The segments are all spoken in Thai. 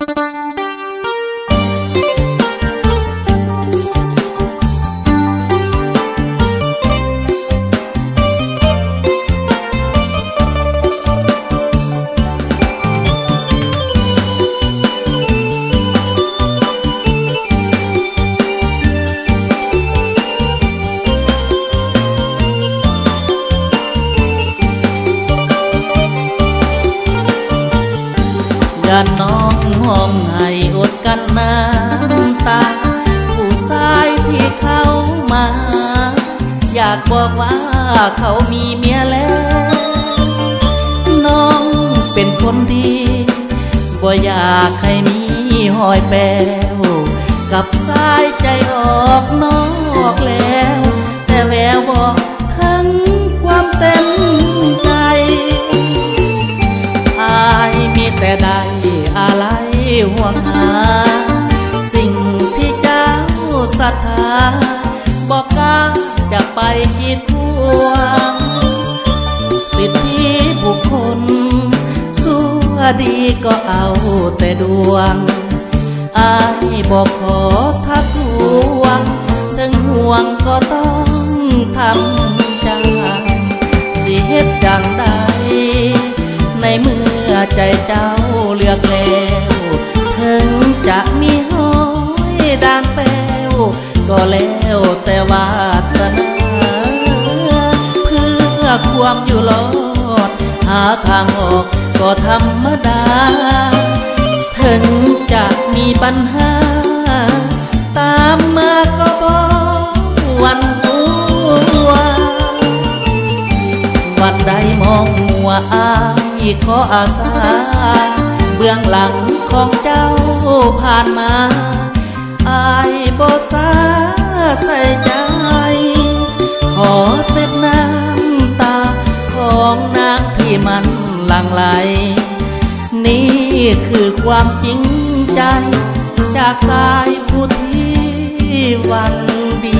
อย่าน้องห้องให้อดกันน้ำตาผู้ชายที่เขามาอยากบอกว่าเขามีเมียแล้วน้องเป็นคนดีบ่อยากให้มีหอยแปวกับสายใจออกนอกแล้วแต่แววบอกทั้งความเต็มใจอายมีแต่ได้อะไรห่วงหาสิ่งที่เจ้าศรัทธาบอกกล้าจะไปกีดขวางสิทธิบุคคลสู้ดีก็เอาแต่ดวงอายบอกขอทักทวงถึงห่วงก็ต้องทำใจสิเฮ็ดจังใดในเมื่อใจเจ้าเลือกแล้วถึงจะมีห้อยด่างแป้วก็แล้วแต่วาสนาเพื่อความอยู่รอดหาทางออกก็ธรรมดาถึงจะมีปัญหาตามมาก็บ่หวั่นกลัววันใดมองมัวอายขออาสาเบื้องหลังของเจ้าผ่านมาอายบ่สาใส่ใจขอเช็ดน้ำตาของนางที่มันหลั่งไหลนี่คือความจริงใจจากสายผู้ที่หวังดี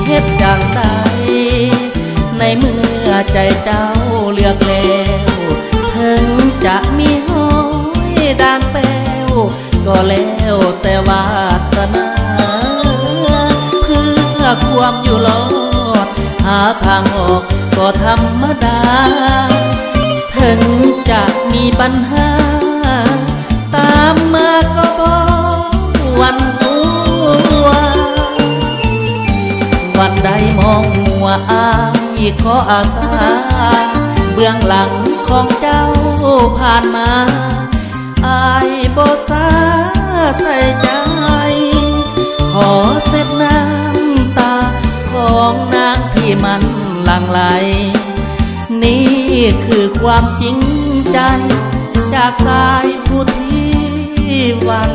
เฮ็ดจังใดในเมื่อใจเจ้าเลือกแล้วถึงจะมีห้อยด่างแป้วก็แล้วแต่วาสนาเพื่อความอยู่รอดหาทางออกก็ธรรมดาถึงจะมีปัญหาตามมาก็บ่หวั่นกลัววันใดมองมัวอายขออาสาเบื้องหลังของเจ้าผ่านมาอายบ่สาใส่ใจขอเช็ดน้ำตาของนางที่มันหลั่งไหลนี่คือความจริงใจจากสายผู้ที่หวัง